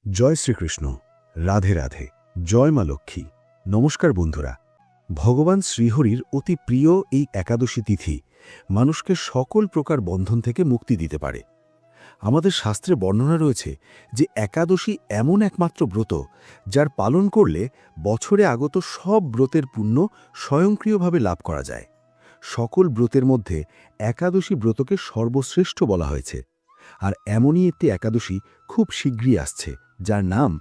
জয় শ্রীকৃষ্ণ, রাধে রাধে, জয় মা লক্ষ্মী। নমস্কার বন্ধুরা। ভগবান শ্রীহরির অতি প্রিয় এই একাদশী তিথি মানুষকে সকল প্রকার বন্ধন থেকে মুক্তি দিতে পারে। আমাদের শাস্ত্রে বর্ণনা রয়েছে যে একাদশী এমন একমাত্র ব্রত যার পালন করলে বছরে আগত সব ব্রতের পুণ্য স্বয়ংক্রিয়ভাবে লাভ করা যায়। সকল ব্রতের মধ্যে একাদশী ব্রতকে সর্বশ্রেষ্ঠ বলা হয়েছে। আর এমনই একটি একাদশী খুব শীঘ্রই আসছে, যার নাম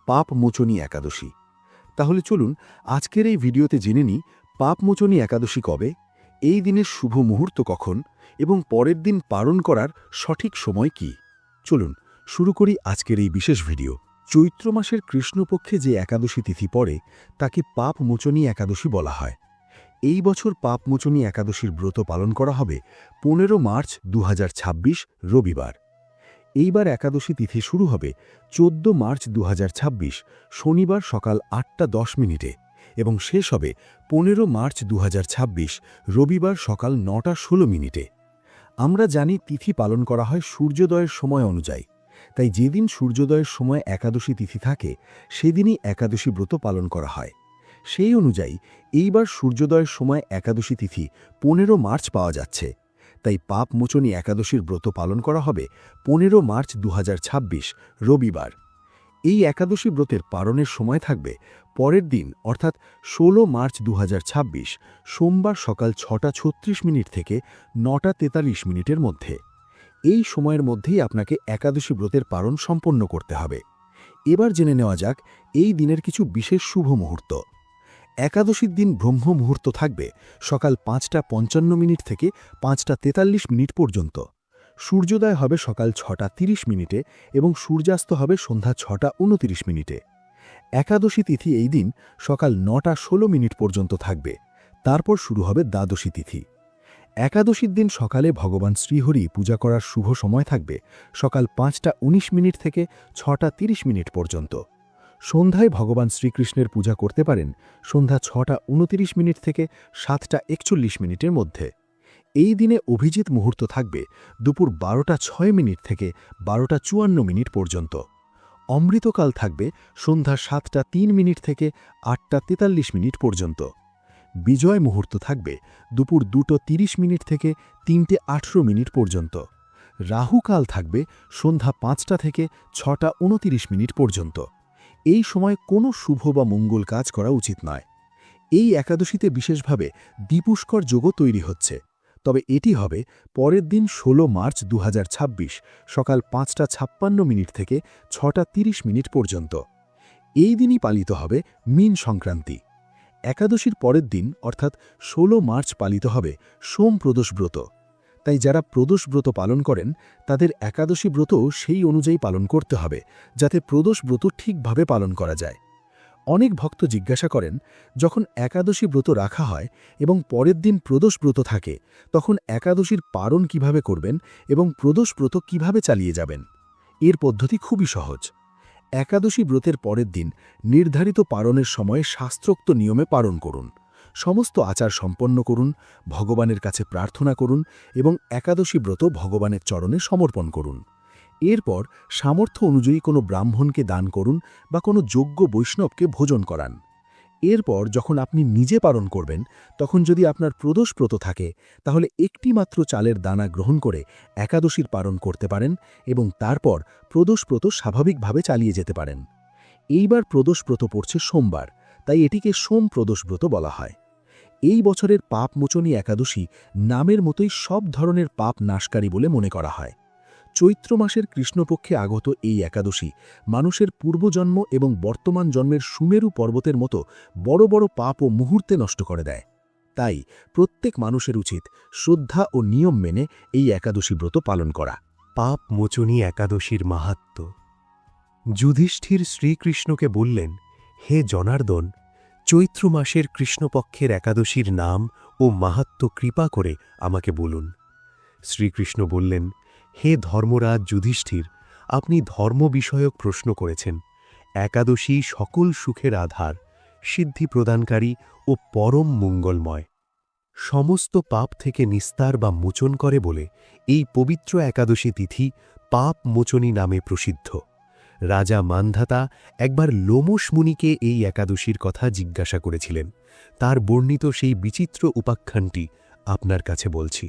পাপমোচনী একাদশী। তাহলে চলুন আজকের এই ভিডিওতে জেনে নিই পাপমোচনী একাদশী কবে, এই দিনের শুভ মুহূর্ত কখন এবং পরের দিন পালন করার সঠিক সময় কি। চলুন শুরু করি আজকের এই বিশেষ ভিডিও। চৈত্র মাসের কৃষ্ণপক্ষে যে একাদশী তিথি পড়ে তাকে পাপমোচনী একাদশী বলা হয়। এই বছর পাপমোচনী একাদশীর ব্রত পালন করা হবে 15 মার্চ 2026 রবিবার। এইবার একাদশী তিথি শুরু হবে 14 মার্চ 2026 শনিবার সকাল 8:10 এবং শেষ হবে 15 মার্চ 2026 রবিবার সকাল 9:16। আমরা জানি তিথি পালন করা হয় সূর্যোদয়ের সময় অনুযায়ী, তাই যেদিন সূর্যোদয়ের সময় একাদশী তিথি থাকে সেদিনই একাদশী ব্রত পালন করা হয়। সেই অনুযায়ী এইবার সূর্যোদয়ের সময় একাদশী তিথি 15 মার্চ পাওয়া যাচ্ছে, তাই পাপমোচনী একাদশীর ব্রত পালন করা হবে 15 মার্চ 2026 রবিবার। এই একাদশী ব্রতের পালনের সময় থাকবে পরের দিন অর্থাৎ 16 মার্চ 2026 সোমবার সকাল 6:36 থেকে 9:43 মধ্যে। এই সময়ের মধ্যেই আপনাকে একাদশী ব্রতের পালন সম্পন্ন করতে হবে। এবার জেনে নেওয়া যাক এই দিনের কিছু বিশেষ শুভ মুহূর্ত। একাদশীর দিন ব্রহ্ম মুহূর্ত থাকবে সকাল 5:55 থেকে 5:43 পর্যন্ত। সূর্যোদয় হবে সকাল 6:30 এবং সূর্যাস্ত হবে সন্ধ্যা 6:29। একাদশী তিথি এই দিন সকাল 9:16 পর্যন্ত থাকবে। তারপর শুরু হবে দ্বাদশী তিথি। একাদশীর দিন সকালে ভগবান শ্রীহরি পূজা করার শুভ সময় থাকবে সকাল 5:19 থেকে 6:30 পর্যন্ত। সন্ধ্যায় ভগবান শ্রীকৃষ্ণের পূজা করতে পারেন সন্ধ্যা 6:29 থেকে 7:41 মধ্যে। এই দিনে অভিজিৎ মুহূর্ত থাকবে দুপুর 12:06 থেকে 12:54 পর্যন্ত। অমৃতকাল থাকবে সন্ধ্যা 7:03 থেকে 8:43 পর্যন্ত। বিজয় মুহূর্ত থাকবে দুপুর 2:30 থেকে 3:18 পর্যন্ত। রাহুকাল থাকবে সন্ধ্যা 5টা থেকে 6:29 পর্যন্ত। এই সময় কোনো শুভ বা মঙ্গল কাজ করা উচিত নয়। এই একাদশীতে বিশেষভাবে দীপুষ্কর যোগও তৈরি হচ্ছে, তবে এটি হবে পরের দিন 16 মার্চ 2026 সকাল 5:56 থেকে 6:30 পর্যন্ত। এই দিনই পালিত হবে মীন সংক্রান্তি। একাদশীর পরের দিন অর্থাৎ 16 মার্চ পালিত হবে সোম প্রদোষ ব্রত। তাই যারা প্রদোষ ব্রত পালন করেন তাদের একাদশী ব্রতও সেই অনুযায়ী পালন করতে হবে, যাতে প্রদোষ ব্রত ঠিকভাবে পালন করা যায়। অনেক ভক্ত জিজ্ঞাসা করেন, যখন একাদশী ব্রত রাখা হয় এবং পরের দিন প্রদোষ ব্রত থাকে তখন একাদশীর পালন কিভাবে করবেন এবং প্রদোষ ব্রত কিভাবে চালিয়ে যাবেন। এর পদ্ধতি খুবই সহজ। একাদশী ব্রতের পরের দিন নির্ধারিত পালনের সময়ে শাস্ত্রোক্ত নিয়মে পালন করুন। সমস্ত আচার সম্পন্ন করুন, ভগবানের কাছে প্রার্থনা করুন এবং একাদশী ব্রত ভগবানের চরণে সমর্পণ করুন। এরপর সামর্থ্য অনুযায়ী কোনো ব্রাহ্মণকে দান করুন বা কোনো যোগ্য বৈষ্ণবকে ভোজন করান। এরপর যখন আপনি নিজে পালন করবেন তখন যদি আপনার প্রদোষ ব্রত থাকে তাহলে একটি মাত্র চালের দানা গ্রহণ করে একাদশীর পালন করতে পারেন এবং তারপর প্রদোষ ব্রত স্বাভাবিকভাবে চালিয়ে যেতে পারেন। এইবার প্রদোষ ব্রত পড়ছে সোমবার, তাই এটিকে সোম প্রদোষ ব্রত বলা হয়। এই বছরের পাপমোচনী একাদশী নামের মতোই সব ধরনের পাপ নাশকারী বলে মনে করা হয়। চৈত্র মাসের কৃষ্ণপক্ষে আগত এই একাদশী মানুষের পূর্বজন্ম এবং বর্তমান জন্মের সুমেরু পর্বতের মতো বড় বড় পাপ ও মুহূর্তে নষ্ট করে দেয়। তাই প্রত্যেক মানুষের উচিত শ্রদ্ধা ও নিয়ম মেনে এই একাদশী ব্রত পালন করা। পাপমোচনী একাদশীর মাহাত্ম্য। যুধিষ্ঠির শ্রীকৃষ্ণকে বললেন, হে জনার্দন, চৈত্র মাসের কৃষ্ণপক্ষের একাদশীর নাম ও মাহাত্ম্য কৃপা করে আমাকে বলুন। শ্রীকৃষ্ণ বললেন, হে ধর্মরাজ যুধিষ্ঠির, আপনি ধর্ম বিষয়ক প্রশ্ন করেছেন। একাদশী সকল সুখের আধার, সিদ্ধি প্রদানকারী ও পরম মঙ্গলময়। সমস্ত পাপ থেকে নিস্তার বা মোচন করে বলে এই পবিত্র একাদশী তিথি পাপ মোচনী নামে প্রসিদ্ধ। রাজা মান্ধাতা একবার লোমশ মুনিকে এই একাদশীর কথা জিজ্ঞাসা করেছিলেন। তার বর্ণিত সেই বিচিত্র উপাখ্যানটি আপনার কাছে বলছি,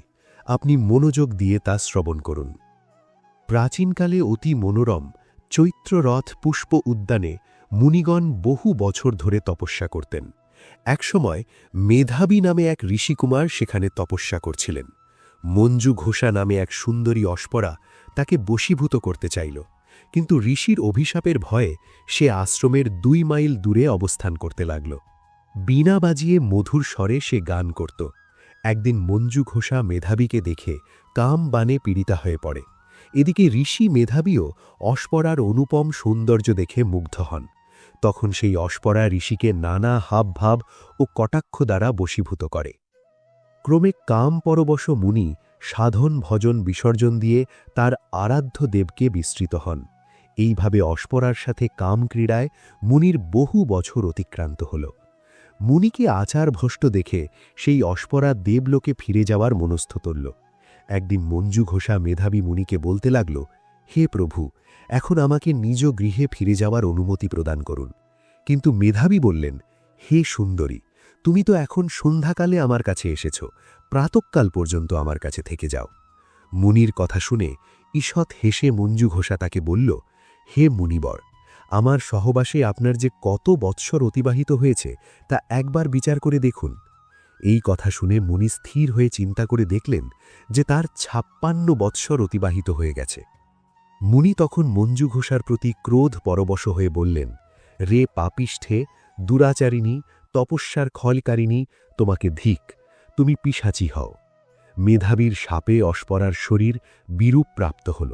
আপনি মনোযোগ দিয়ে তা শ্রবণ করুন। প্রাচীনকালে অতি মনোরম চৈত্ররথ পুষ্প উদ্যানে মুনিগণ বহু বছর ধরে তপস্যা করতেন। একসময় মেধাবী নামে এক ঋষিকুমার সেখানে তপস্যা করছিলেন। মঞ্জু ঘোষা নামে এক সুন্দরী অস্পরা তাকে বশীভূত করতে চাইল, কিন্তু ঋষির অভিশাপের ভয়ে সে আশ্রমের 2 মাইল দূরে অবস্থান করতে লাগল। বীণা বাজিয়ে মধুর স্বরে সে গান করত। একদিন মঞ্জু ঘোষা মেধাবীকে দেখে কাম বানে পীড়িতা হয়ে পড়ে। এদিকে ঋষি মেধাবীও অস্পরার অনুপম সৌন্দর্য দেখে মুগ্ধ হন। তখন সেই অস্পরা ঋষিকে নানা হাবভাব ও কটাক্ষ দ্বারা বশীভূত করে। ক্রমে কাম পরবশ মুনি সাধন ভজন বিসর্জন দিয়ে তার আরাধ্য দেবকে বিস্তৃত হন। এইভাবে অস্পরার সাথে কাম ক্রীড়ায় মুনির বহু বছর অতিক্রান্ত হল। মুনিকে আচারভ্রষ্ট দেখে সেই অস্পরা দেবলোকে ফিরে যাওয়ার মনস্থ তুলল। একদিন মঞ্জু ঘোষা মেধাবী মুনিকে বলতে লাগল, হে প্রভু, এখন আমাকে নিজ গৃহে ফিরে যাওয়ার অনুমতি প্রদান করুন। কিন্তু মেধাবী বললেন, হে সুন্দরী, তুমি তো এখন সন্ধ্যাকালে আমার কাছে এসেছ, প্রাতঃকাল পর্যন্ত আমার কাছে থেকে যাও। মুনির কথা শুনে ঈষৎ হেসে মঞ্জু ঘোষা তাকে বলল, হে মুনিবর, আমার সহবাসে আপনার যে কত বৎসর অতিবাহিত হয়েছে তা একবার বিচার করে দেখুন। এই কথা শুনে মুনি স্থির হয়ে চিন্তা করে দেখলেন যে তার 56 বৎসর অতিবাহিত হয়ে গেছে। মুনি তখন মঞ্জু ঘোষার প্রতি ক্রোধ পরবশ হয়ে বললেন, রে পাপিষ্ঠে, দুরাচারিণী, তপস্যার খলকারিণী, তোমাকে ধিক, তুমি পিশাচী হও। মেধাবীর শাপে অস্পরার শরীর বিরূপ প্রাপ্ত হল।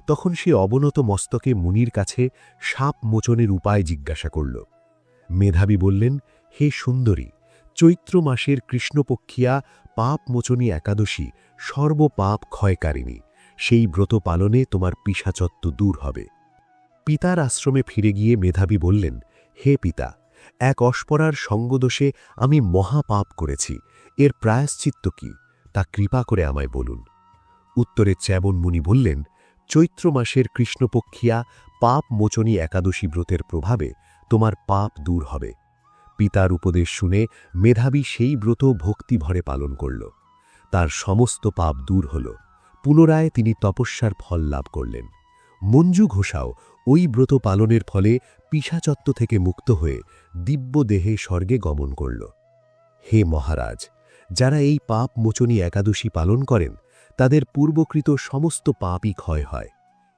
তখন সে অবনত মস্তকে মুনির কাছে সাপ মোচনের উপায় জিজ্ঞাসা করল। মেধাবী বললেন, হে সুন্দরী, চৈত্র মাসের কৃষ্ণপক্ষিয়া পাপমোচনী একাদশী সর্বপাপ ক্ষয়কারিণী। সেই ব্রত পালনে তোমার পিশাচত্ব দূর হবে। পিতার আশ্রমে ফিরে গিয়ে মেধাবী বললেন, হে পিতা, এক অস্পরার সঙ্গদোষে আমি মহাপাপ করেছি, এর প্রায়শ্চিত্ত কি তা কৃপা করে আমায় বলুন। উত্তরে চ্যবন মুনি বললেন, চৈত্র মাসের কৃষ্ণপক্ষিয়া পাপমোচনী একাদশী ব্রতের প্রভাবে তোমার পাপ দূর হবে। পিতার উপদেশ শুনে মেধাবী সেই ব্রত ভক্তিভরে পালন করল। তার সমস্ত পাপ দূর হল। পুনরায় তিনি তপস্যার ফল লাভ করলেন। মঞ্জু ঘোষাও ওই ব্রত পালনের ফলে পিশাচত্ব থেকে মুক্ত হয়ে দিব্য দেহে স্বর্গে গমন করল। হে মহারাজ, যারা এই পাপ মোচনী একাদশী পালন করেন তাদের পূর্বকৃত সমস্ত পাপই ক্ষয় হয়।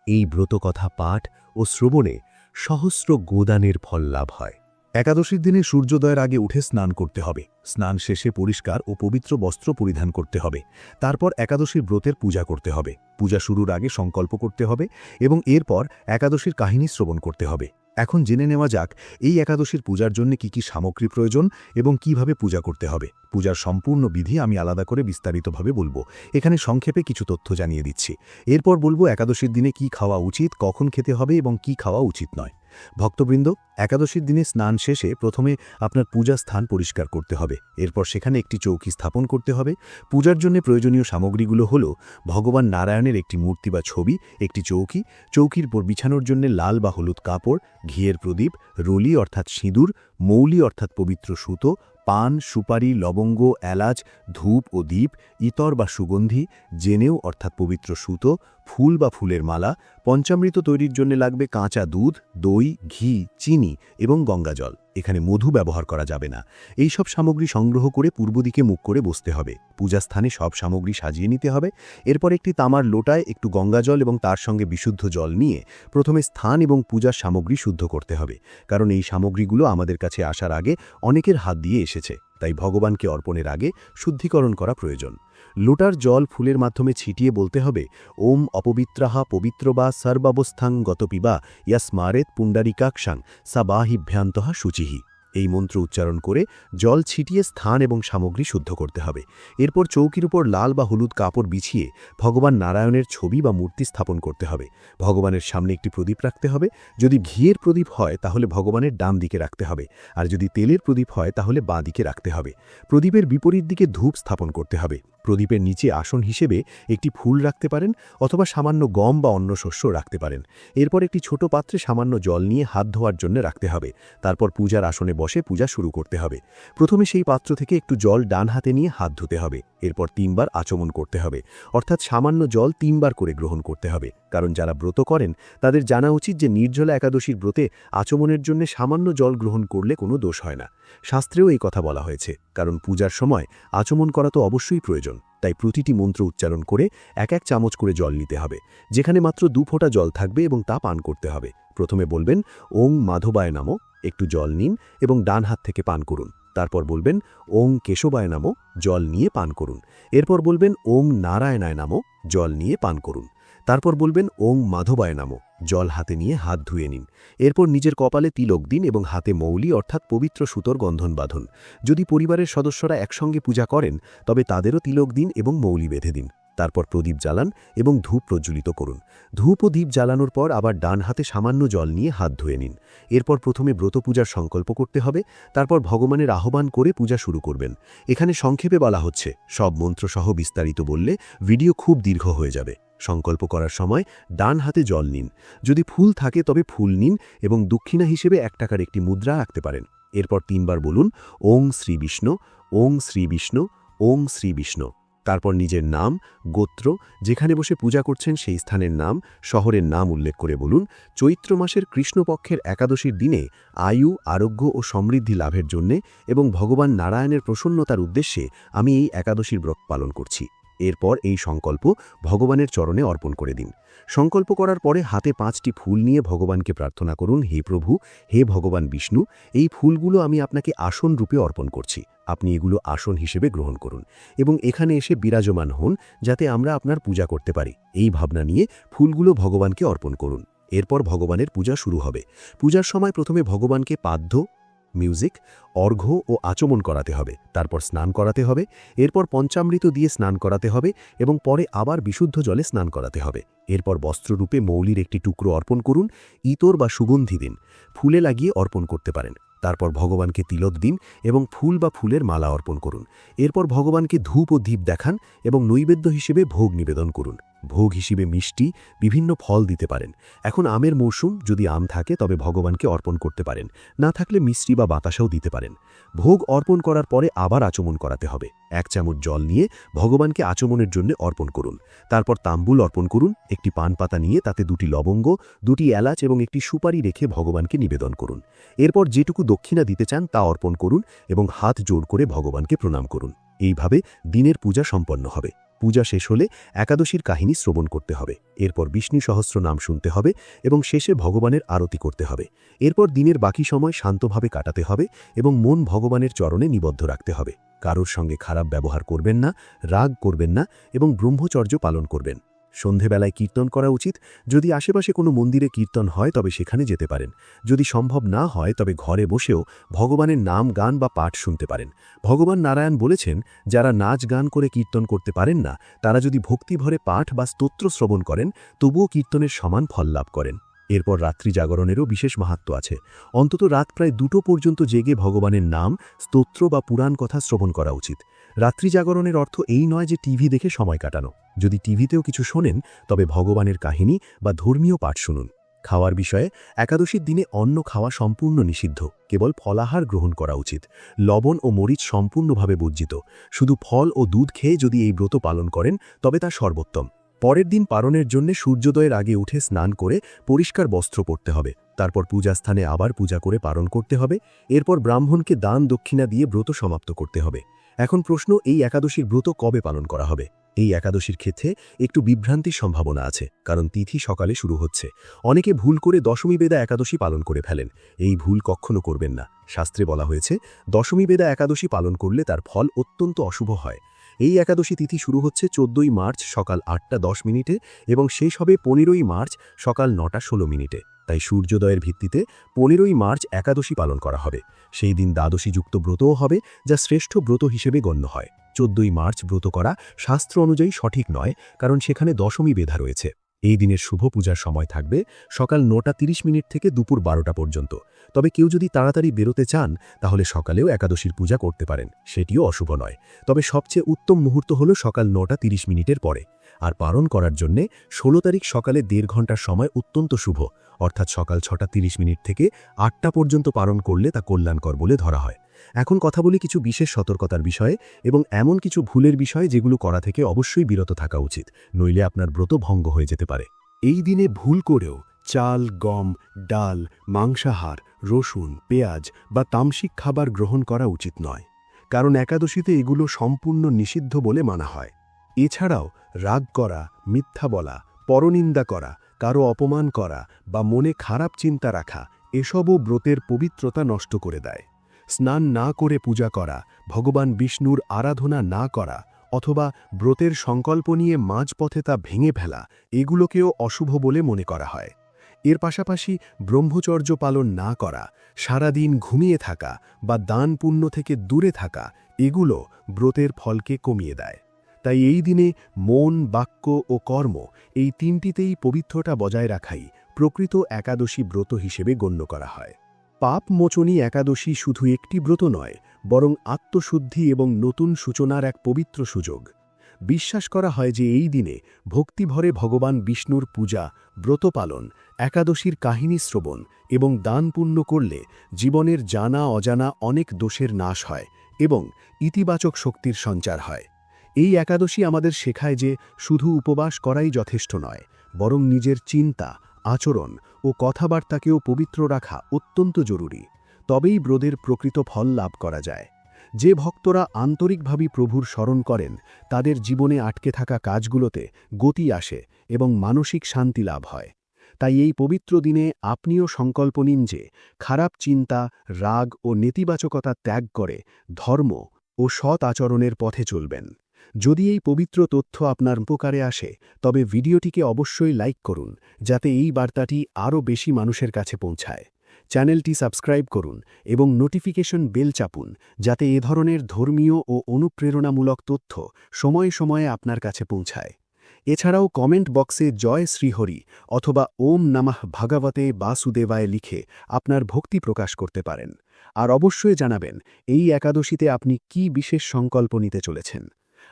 এই ব্রতকথা পাঠ ও শ্রবণে সহস্র গোদানের ফল লাভ হয়। একাদশীর দিনে সূর্যোদয়ের আগে উঠে স্নান করতে হবে। স্নান শেষে পরিষ্কার ও পবিত্র বস্ত্র পরিধান করতে হবে। তারপর একাদশীর ব্রতের পূজা করতে হবে। পূজা শুরুর আগে সংকল্প করতে হবে এবং এরপর একাদশীর কাহিনী শ্রবণ করতে হবে। এখন জেনে নেওয়া যাক এই একাদশীর পূজার জন্য কি কি সামগ্রী প্রয়োজন এবং কিভাবে পূজা করতে হবে। পূজার সম্পূর্ণ বিধি আমি আলাদা করে বিস্তারিতভাবে বলবো। এখানে সংক্ষেপে কিছু তথ্য জানিয়ে দিচ্ছি। এরপর বলবো একাদশীর দিনে কি খাওয়া উচিত, কখন খেতে হবে এবং কি খাওয়া উচিত নয়। ভক্তবৃন্দ, একাদশীর দিনে স্নান শেষে প্রথমে আপনার পূজা স্থান পরিষ্কার করতে হবে। এরপর সেখানে একটি চৌকি স্থাপন করতে হবে। পূজার জন্য প্রয়োজনীয় সামগ্রীগুলো হল ভগবান নারায়ণের একটি মূর্তি বা ছবি, একটি চৌকি, চৌকির উপর বিছানোর জন্য লাল বা হলুদ কাপড়, ঘিয়ের প্রদীপ, রলি অর্থাৎ সিঁদুর, মৌলি অর্থাৎ পবিত্র সুতো, পান, সুপারি, লবঙ্গ, এলাচ, ধূপ ও দীপ, ইতর বা সুগন্ধি, জেনেউ অর্থাৎ পবিত্র সুতো, ফুল বা ফুলের মালা। পঞ্চামৃত তৈরির জন্য লাগবে কাঁচা দুধ, দই, ঘি, চিনি এবং গঙ্গাজল। এখানে মধু ব্যবহার করা যাবে না। এই সব সামগ্রী সংগ্রহ করে পূর্ব দিকে মুখ করে বসতে হবে। পূজাস্থানে সব সামগ্রী সাজিয়ে নিতে হবে। এরপর একটি তামার লোটায় একটু গঙ্গাজল এবং তার সঙ্গে বিশুদ্ধ জল নিয়ে প্রথমে স্থান এবং পূজার সামগ্রী শুদ্ধ করতে হবে। কারণ এই সামগ্রীগুলো আমাদের কাছে আসার আগে অনেকের হাত দিয়ে এসেছে, তাই ভগবানকে অর্পণের আগে শুদ্ধিকরণ করা প্রয়োজন। লোটার জল ফুলের মাধ্যমে ছিটিয়ে বলতে হবে, ওম অপবিত্রাহা পবিত্র বা সর্বাবস্থাং গতপিবা ইয়া স্মারেত পুণ্ডরিকাক্ষাং সা বাহিভ্যান্তহা শুচিহি। এই মন্ত্র উচ্চারণ করে জল ছিটিয়ে স্থান এবং সামগ্রী শুদ্ধ করতে হবে। এরপর চৌকির উপর লাল বা হলুদ কাপড় বিছিয়ে ভগবান নারায়ণের ছবি বা মূর্তি স্থাপন করতে হবে। ভগবানের সামনে একটি প্রদীপ রাখতে হবে। যদি ঘিয়ের প্রদীপ হয় তাহলে ভগবানের ডান দিকে রাখতে হবে, আর যদি তেলের প্রদীপ হয় তাহলে বাঁ দিকে রাখতে হবে। প্রদীপের বিপরীত দিকে ধূপ স্থাপন করতে হবে। প্রদীপের নিচে আসন হিসেবে একটি ফুল রাখতে পারেন অথবা সামান্য গম বা অন্য শস্য রাখতে পারেন। এরপর একটি ছোট পাত্রে সামান্য জল নিয়ে হাত ধোয়ার জন্য রাখতে হবে। তারপর পূজার আসনে বসে পূজা শুরু করতে হবে। প্রথমে সেই পাত্র থেকে একটু জল ডান হাতে নিয়ে হাত ধুতে হবে। এরপর 3 বার আচমন করতে হবে, অর্থাৎ সামান্য জল 3 বার করে গ্রহণ করতে হবে। কারণ যারা ব্রত করেন তাদের জানা উচিত যে নির্জলা একাদশীর ব্রতে আচমনের জন্য সামান্য জল গ্রহণ করলে কোনো দোষ হয় না। শাস্ত্রেও এই কথা বলা হয়েছে, কারণ পূজার সময় আচমন করা তো অবশ্যই প্রয়োজন। তাই প্রতিটি মন্ত্র উচ্চারণ করে 1 চামচ করে জল নিতে হবে, যেখানে মাত্র 2 ফোঁটা জল থাকবে, এবং তা পান করতে হবে। প্রথমে বলবেন ওং মাধবায় নামো, একটু জল নিন এবং ডান হাত থেকে পান করুন। তারপর বলবেন ওং কেশবায় নামো, জল নিয়ে পান করুন। এরপর বলবেন ওং নারায়ণায় নামো, জল নিয়ে পান করুন। তারপর বলবেন ওং মাধবায় নামো, জল হাতে নিয়ে হাত ধুয়ে নিন। এরপর নিজের কপালে তিলক দিন এবং হাতে মৌলি অর্থাৎ পবিত্র সুতোর গন্ধন বাঁধুন। যদি পরিবারের সদস্যরা একসঙ্গে পূজা করেন তবে তাদেরও তিলক দিন এবং মৌলি বেঁধে দিন। তারপর প্রদীপ জ্বালান এবং ধূপ প্রজ্বলিত করুন। ধূপ ও দীপ জ্বালানোর পর আবার ডান হাতে সামান্য জল নিয়ে হাত ধুয়ে নিন। এরপর প্রথমে ব্রত পূজার সংকল্প করতে হবে, তারপর ভগবানের আহ্বান করে পূজা শুরু করবেন। এখানে সংক্ষেপে বলা হচ্ছে, সব মন্ত্রসহ বিস্তারিত বললে ভিডিও খুব দীর্ঘ হয়ে যাবে। সংকল্প করার সময় ডান হাতে জল নিন। যদি ফুল থাকে তবে ফুল নিন এবং দক্ষিণা হিসেবে 1 টাকার একটি মুদ্রা রাখতে পারেন। এরপর 3 বার বলুন ওং শ্রী বিষ্ণু, ওং শ্রী বিষ্ণু, ওং শ্রী বিষ্ণু। তারপর নিজের নাম, গোত্র, যেখানে বসে পূজা করছেন সেই স্থানের নাম, শহরের নাম উল্লেখ করে বলুন, চৈত্র মাসের কৃষ্ণপক্ষের একাদশীর দিনে আয়ু, আরোগ্য ও সমৃদ্ধি লাভের জন্যে এবং ভগবান নারায়ণের প্রসন্নতার উদ্দেশ্যে আমি এই একাদশীর ব্রত পালন করছি। এরপর এই সংকল্প ভগবানের চরণে অর্পণ করে দিন। সংকল্প করার পরে হাতে 5টি ফুল নিয়ে ভগবানকে প্রার্থনা করুন, হে প্রভু, হে ভগবান বিষ্ণু, এই ফুলগুলো আমি আপনাকে আসন রূপে অর্পণ করছি। আপনি এগুলো আসন হিসেবে গ্রহণ করুন এবং এখানে এসে বিরাজমান হন, যাতে আমরা আপনার পূজা করতে পারি। এই ভাবনা নিয়ে ফুলগুলো ভগবানকে অর্পণ করুন। এরপর ভগবানের পূজা শুরু হবে। পূজার সময় প্রথমে ভগবানকে পাদ্য, মিউজিক, অর্ঘ্য ও আচমন করাতে হবে। তারপর স্নান করাতে হবে। এরপর পঞ্চামৃত দিয়ে স্নান করাতে হবে এবং পরে আবার বিশুদ্ধ জলে স্নান করাতে হবে। এরপর বস্ত্ররূপে মৌলির একটি টুকরো অর্পণ করুন। ইতর বা সুগন্ধি দিন, ফুলে লাগিয়ে অর্পণ করতে পারেন। তারপর ভগবানকে তিলক দিন এবং ফুল বা ফুলের মালা অর্পণ করুন। এরপর ভগবানকে ধূপ ও দীপ দেখান এবং নৈবেদ্য হিসেবে ভোগ নিবেদন করুন। ভোগ হিসেবে মিষ্টি, বিভিন্ন ফল দিতে পারেন। এখন আমের মৌসুম, যদি আম থাকে তবে ভগবানকে অর্পণ করতে পারেন, না থাকলে মিষ্টি বা বাতাসাও দিতে পারেন। ভোগ অর্পণ করার পরে আবার আচমন করাতে হবে। 1 চামচ জল নিয়ে ভগবানকে আচমনের জন্য অর্পণ করুন। তারপর তাম্বুল অর্পণ করুন। একটি পান পাতা নিয়ে তাতে 2টি লবঙ্গ, 2টি এলাচ এবং একটি সুপারি রেখে ভগবানকে নিবেদন করুন। এরপর যেটুকু দক্ষিণা দিতে চান তা অর্পণ করুন এবং হাত জোড় করে ভগবানকে প্রণাম করুন। এইভাবে দিনের পূজা সম্পন্ন হবে। পূজা শেষ হলে একাদশীর কাহিনী শ্রবণ করতে হবে। এরপর বিষ্ণু সহস্র নাম শুনতে হবে এবং শেষে ভগবানের আরতি করতে হবে। এরপর দিনের বাকি সময় শান্তভাবে কাটাতে হবে এবং মন ভগবানের চরণে নিবদ্ধ রাখতে হবে। কারোর সঙ্গে খারাপ ব্যবহার করবেন না, রাগ করবেন না এবং ব্রহ্মচর্য পালন করবেন। সন্ধেবেলায় কীর্তন করা উচিত। যদি আশেপাশে কোনো মন্দিরে কীর্তন হয় তবে সেখানে যেতে পারেন। যদি সম্ভব না হয় তবে ঘরে বসেও ভগবানের নাম, গান বা পাঠ শুনতে পারেন। ভগবান নারায়ণ বলেছেন, যারা নাচ গান করে কীর্তন করতে পারেন না তারা যদি ভক্তিভরে পাঠ বা স্তোত্র শ্রবণ করেন তবুও কীর্তনের সমান ফল লাভ করেন। এরপর রাত্রি জাগরণেরও বিশেষ মাহাত্ম্য আছে। অন্তত রাত প্রায় 2টো পর্যন্ত জেগে ভগবানের নাম, স্তোত্র বা পুরাণ কথা শ্রবণ করা উচিত। রাত্রি জাগরণের অর্থ এই নয় যে টিভি দেখে সময় কাটানো। যদি টিভিতেও কিছু শোনেন তবে ভগবানের কাহিনী বা ধর্মীয় পাঠ শুনুন। খাওয়ার বিষয়ে একাদশীর দিনে অন্ন খাওয়া সম্পূর্ণ নিষিদ্ধ। কেবল ফলাহার গ্রহণ করা উচিত। লবণ ও মরিচ সম্পূর্ণভাবে বর্জিত। শুধু ফল ও দুধ খেয়ে যদি এই ব্রত পালন করেন তবে তা সর্বোত্তম। পরের দিন পালনের জন্য সূর্যোদয়ের আগে উঠে স্নান করে পরিষ্কার বস্ত্র পরতে হবে। তারপর পূজাস্থানে আবার পূজা করে পালন করতে হবে। এরপর ব্রাহ্মণকে দান দক্ষিণা দিয়ে ব্রত সমাপ্ত করতে হবে। এখন প্রশ্ন, এই একাদশীর ব্রত কবে পালন করা হবে? এই একাদশীর ক্ষেত্রে একটু বিভ্রান্তির সম্ভাবনা আছে, কারণ তিথি সকালে শুরু হচ্ছে। অনেকে ভুল করে দশমী বেদা একাদশী পালন করে ফেলেন। এই ভুল কখনো করবেন না। শাস্ত্রে বলা হয়েছে, দশমী বেদা একাদশী পালন করলে তার ফল অত্যন্ত অশুভ হয়। এই একাদশী তিথি শুরু হচ্ছে 14ই মার্চ সকাল 8টা10 এবং শেষ হবে 15ই মার্চ সকাল 9টা16। তাই সূর্যোদয়ের ভিত্তিতে 15ই মার্চ একাদশী পালন করা হবে। সেই দিন দ্বাদশীযুক্ত ব্রতও হবে, যা শ্রেষ্ঠ ব্রত হিসেবে গণ্য হয়। 14ই মার্চ ব্রত করা শাস্ত্র অনুযায়ী সঠিক নয়, কারণ সেখানে দশমী বেধা রয়েছে। এই দিনের শুভ পূজার সময় থাকবে সকাল 9:30 থেকে দুপুর 12টা পর্যন্ত। তবে কেউ যদি তাড়াতাড়ি বেরোতে চান তাহলে সকালেও একাদশীর পূজা করতে পারেন, সেটিও অশুভ নয়। তবে সবচেয়ে উত্তম মুহূর্ত হল সকাল 9:30 পরে। আর পালন করার জন্যে 16 তারিখ সকালে 1.5 ঘন্টার সময় অত্যন্ত শুভ, অর্থাৎ সকাল 6:30 থেকে 8টা পর্যন্ত পালন করলে তা কল্যাণকর বলে ধরা হয়। এখন কথা বলি কিছু বিশেষ সতর্কতার বিষয়ে এবং এমন কিছু ভুলের বিষয়ে যেগুলো করা থেকে অবশ্যই বিরত থাকা উচিত, নইলে আপনার ব্রত ভঙ্গ হয়ে যেতে পারে। এই দিনে ভুল করেও চাল, গম, ডাল, মাংসাহার, রসুন, পেঁয়াজ বা তামসিক খাবার গ্রহণ করা উচিত নয়, কারণ একাদশীতে এগুলো সম্পূর্ণ নিষিদ্ধ বলে মানা হয়। এছাড়াও রাগ করা, মিথ্যা বলা, পরনিন্দা করা, কারো অপমান করা বা মনে খারাপ চিন্তা রাখা এসবও ব্রতের পবিত্রতা নষ্ট করে দেয়। স্নান না করে পূজা করা, ভগবান বিষ্ণুর আরাধনা না করা অথবা ব্রতের সংকল্প নিয়ে মাঝপথে তা ভেঙে ফেলা এগুলোকেও অশুভ বলে মনে করা হয়। এর পাশাপাশি ব্রহ্মচর্য পালন না করা, সারাদিন ঘুমিয়ে থাকা বা দান পুণ্য থেকে দূরে থাকা এগুলো ব্রতের ফলকে কমিয়ে দেয়। তাই এই দিনে মন, বাক্য ও কর্ম এই তিনটিতেই পবিত্রতা বজায় রাখাই প্রকৃত একাদশী ব্রত হিসেবে গণ্য করা হয়। পাপমোচনী একাদশী শুধু একটি ব্রত নয়, বরং আত্মশুদ্ধি এবং নতুন সূচনার এক পবিত্র সুযোগ। বিশ্বাস করা হয় যে এই দিনে ভক্তিভরে ভগবান বিষ্ণুর পূজা, ব্রত পালন, একাদশীর কাহিনী শ্রবণ এবং দান পুণ্য করলে জীবনের জানা অজানা অনেক দোষের নাশ হয় এবং ইতিবাচক শক্তির সঞ্চার হয়। এই একাদশী আমাদের শেখায় যে শুধু উপবাস করাই যথেষ্ট নয়, বরং নিজের চিন্তা, আচরণ ও কথাবার্তাকেও পবিত্র রাখা অত্যন্ত জরুরি। তবেই ব্রতের প্রকৃত ফল লাভ করা যায়। যে ভক্তরা আন্তরিকভাবে প্রভুর স্মরণ করেন তাদের জীবনে আটকে থাকা কাজগুলোতে গতি আসে এবং মানসিক শান্তি লাভ হয়। তাই এই পবিত্র দিনে আপনিও সংকল্প নিন যে খারাপ চিন্তা, রাগ ও নেতিবাচকতা ত্যাগ করে ধর্ম ও সৎ আচরণের পথে চলবেন। যদি এই পবিত্র তথ্য আপনার উপকারে আসে তবে ভিডিওটিকে অবশ্যই লাইক করুন, যাতে এই বার্তাটি আরও বেশি মানুষের কাছে পৌঁছায়। চ্যানেলটি সাবস্ক্রাইব করুন এবং নোটিফিকেশন বেল চাপুন, যাতে এ ধরনের ধর্মীয় ও অনুপ্রেরণামূলক তথ্য সময়ে সময়ে আপনার কাছে পৌঁছায়। এছাড়াও কমেন্ট বক্সে জয় শ্রীহরি অথবা ওম নমঃ ভগবতে বাসুদেবায় লিখে আপনার ভক্তি প্রকাশ করতে পারেন। আর অবশ্যই জানাবেন এই একাদশীতে আপনি কি বিশেষ সংকল্প নিতে চলেছেন।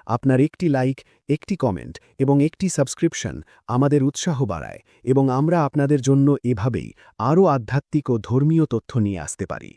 আপনার একটি লাইক, একটি কমেন্ট এবং একটি সাবস্ক্রিপশন আমাদের উৎসাহ বাড়ায় এবং আমরা আপনাদের জন্য এভাবেই আরও আধ্যাত্মিক ও ধর্মীয় তথ্য নিয়ে আসতে পারি।